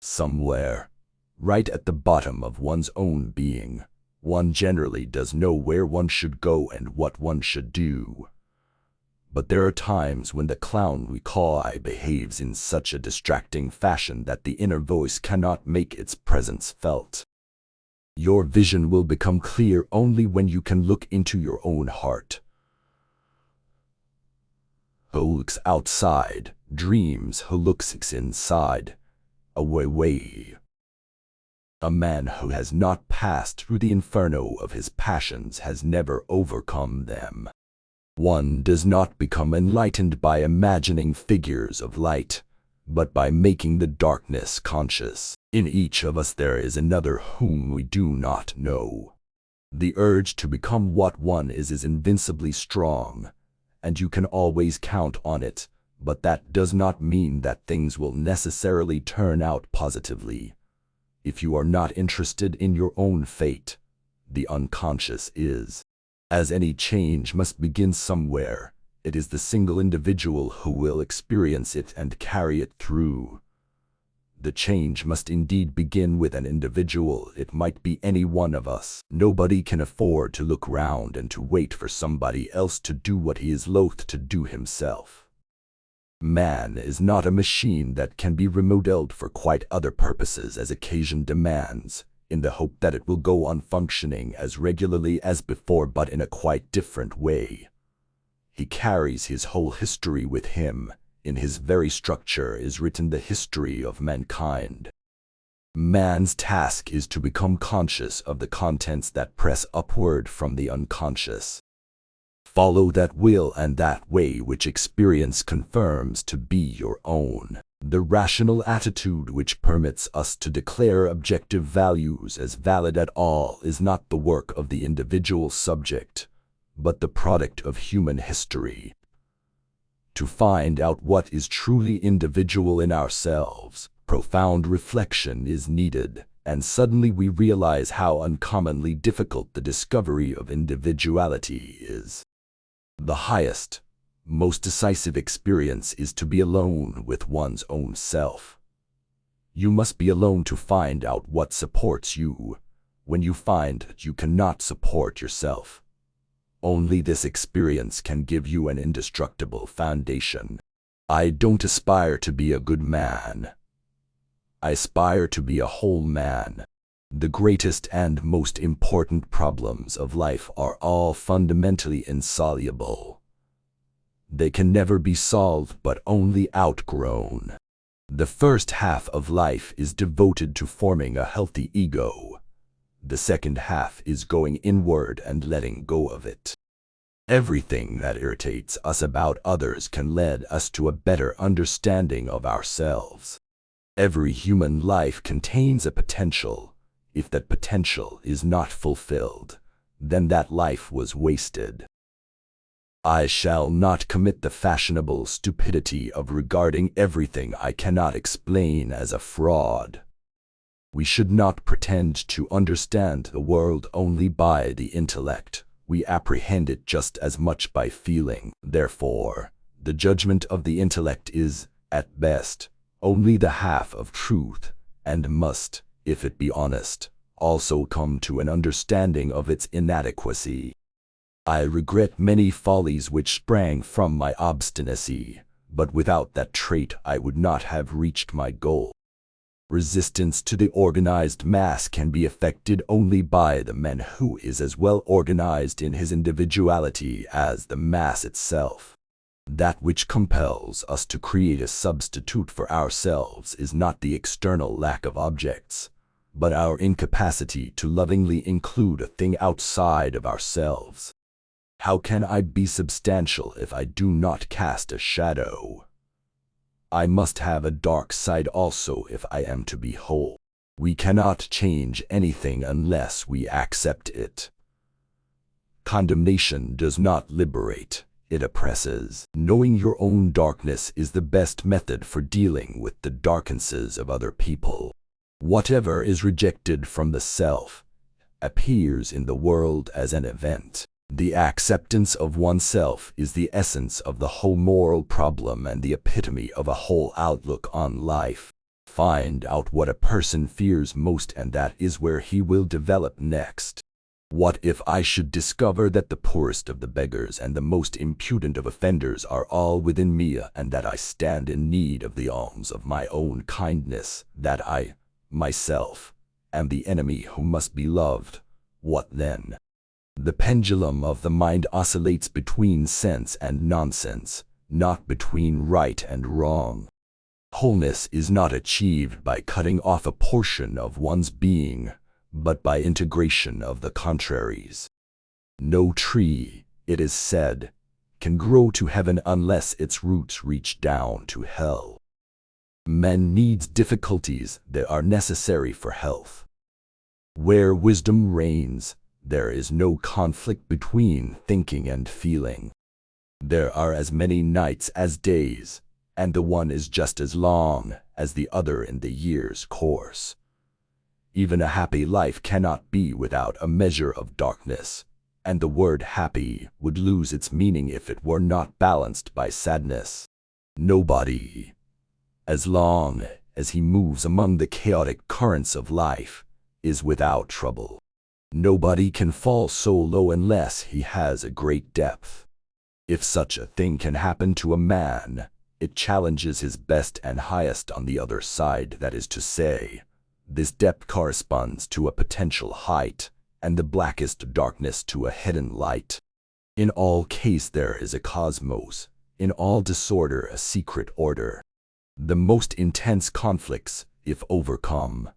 Somewhere, right at the bottom of one's own being, one generally does know where one should go and what one should do. But there are times when the clown we call I behaves in such a distracting fashion that the inner voice cannot make its presence felt. Your vision will become clear only when you can look into your own heart. Who looks outside, dreams. Who looks inside, away. A man who has not passed through the inferno of his passions has never overcome them. One does not become enlightened by imagining figures of light, but by making the darkness conscious. In each of us there is another whom we do not know. The urge to become what one is invincibly strong, and you can always count on it, but that does not mean that things will necessarily turn out positively. If you are not interested in your own fate, the unconscious is. As any change must begin somewhere, it is the single individual who will experience it and carry it through. The change must indeed begin with an individual. It might be any one of us. Nobody can afford to look round and to wait for somebody else to do what he is loath to do himself. Man is not a machine that can be remodeled for quite other purposes as occasion demands, in the hope that it will go on functioning as regularly as before, but in a quite different way. He carries his whole history with him. In his very structure is written the history of mankind. Man's task is to become conscious of the contents that press upward from the unconscious. Follow that will and that way which experience confirms to be your own. The rational attitude which permits us to declare objective values as valid at all is not the work of the individual subject, but the product of human history. To find out what is truly individual in ourselves, profound reflection is needed, and suddenly we realize how uncommonly difficult the discovery of individuality is. The highest, most decisive experience is to be alone with one's own self. You must be alone to find out what supports you, when you find that you cannot support yourself. Only this experience can give you an indestructible foundation. I don't aspire to be a good man. I aspire to be a whole man. The greatest and most important problems of life are all fundamentally insoluble. They can never be solved but only outgrown. The first half of life is devoted to forming a healthy ego. The second half is going inward and letting go of it. Everything that irritates us about others can lead us to a better understanding of ourselves. Every human life contains a potential. If that potential is not fulfilled, then that life was wasted. I shall not commit the fashionable stupidity of regarding everything I cannot explain as a fraud. We should not pretend to understand the world only by the intellect. We apprehend it just as much by feeling. Therefore, the judgment of the intellect is, at best, only the half of truth, and must, if it be honest, also come to an understanding of its inadequacy. I regret many follies which sprang from my obstinacy, but without that trait I would not have reached my goal. Resistance to the organized mass can be effected only by the man who is as well organized in his individuality as the mass itself. That which compels us to create a substitute for ourselves is not the external lack of objects, but our incapacity to lovingly include a thing outside of ourselves. How can I be substantial if I do not cast a shadow? I must have a dark side also if I am to be whole. We cannot change anything unless we accept it. Condemnation does not liberate. It oppresses. Knowing your own darkness is the best method for dealing with the darknesses of other people. Whatever is rejected from the self appears in the world as an event. The acceptance of oneself is the essence of the whole moral problem and the epitome of a whole outlook on life. Find out what a person fears most, and that is where he will develop next. What if I should discover that the poorest of the beggars and the most impudent of offenders are all within me, and that I stand in need of the alms of my own kindness, that I, myself, am the enemy who must be loved? What then? The pendulum of the mind oscillates between sense and nonsense, not between right and wrong. Wholeness is not achieved by cutting off a portion of one's being, but by integration of the contraries. No tree, it is said, can grow to heaven unless its roots reach down to hell. Man needs difficulties that are necessary for health. Where wisdom reigns, there is no conflict between thinking and feeling. There are as many nights as days, and the one is just as long as the other in the year's course. Even a happy life cannot be without a measure of darkness, and the word happy would lose its meaning if it were not balanced by sadness. Nobody, as long as he moves among the chaotic currents of life, is without trouble. Nobody can fall so low unless he has a great depth. If such a thing can happen to a man, it challenges his best and highest on the other side, that is to say, this depth corresponds to a potential height, and the blackest darkness to a hidden light. In all case there is a cosmos, in all disorder a secret order. The most intense conflicts, if overcome,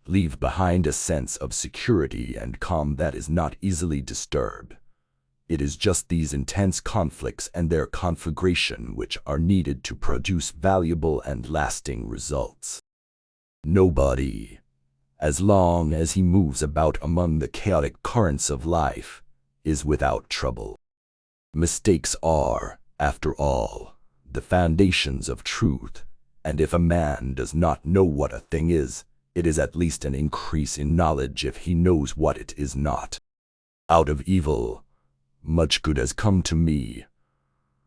leave behind a sense of security and calm that is not easily disturbed. It is just these intense conflicts and their conflagration which are needed to produce valuable and lasting results. Nobody, as long as he moves about among the chaotic currents of life, is without trouble. Mistakes are, after all, the foundations of truth, and if a man does not know what a thing is, it is at least an increase in knowledge if he knows what it is not. Out of evil, much good has come to me.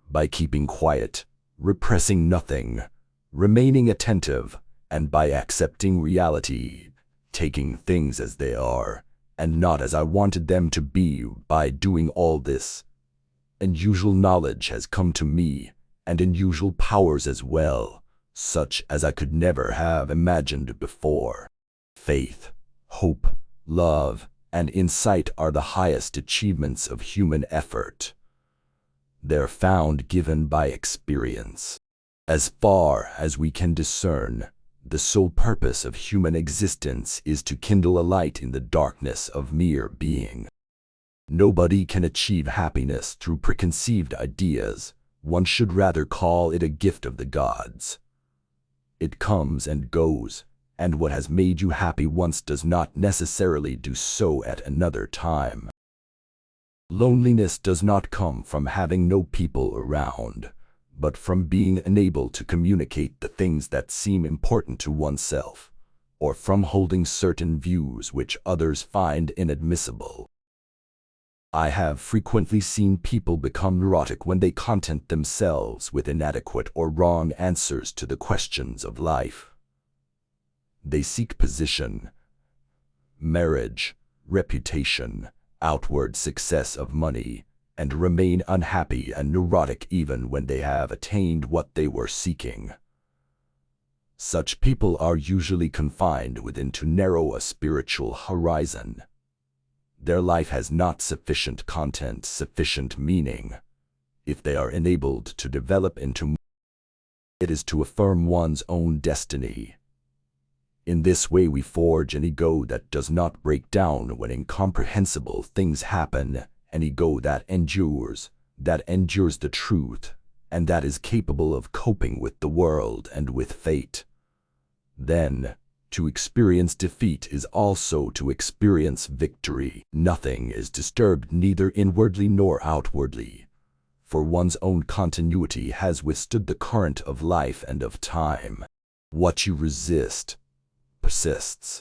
By keeping quiet, repressing nothing, remaining attentive, and by accepting reality, taking things as they are, and not as I wanted them to be, by doing all this, unusual knowledge has come to me, and unusual powers as well, such as I could never have imagined before. Faith, hope, love, and insight are the highest achievements of human effort. They're found given by experience. As far as we can discern, the sole purpose of human existence is to kindle a light in the darkness of mere being. Nobody can achieve happiness through preconceived ideas. One should rather call it a gift of the gods. It comes and goes, and what has made you happy once does not necessarily do so at another time. Loneliness does not come from having no people around, but from being unable to communicate the things that seem important to oneself, or from holding certain views which others find inadmissible. I have frequently seen people become neurotic when they content themselves with inadequate or wrong answers to the questions of life. They seek position, marriage, reputation, outward success of money, and remain unhappy and neurotic even when they have attained what they were seeking. Such people are usually confined within too narrow a spiritual horizon. Their life has not sufficient content, sufficient meaning. If they are enabled to develop into, it is to affirm one's own destiny. In this way we forge an ego that does not break down when incomprehensible things happen, an ego that endures the truth, and that is capable of coping with the world and with fate. Then, to experience defeat is also to experience victory. Nothing is disturbed neither inwardly nor outwardly, for one's own continuity has withstood the current of life and of time. What you resist persists.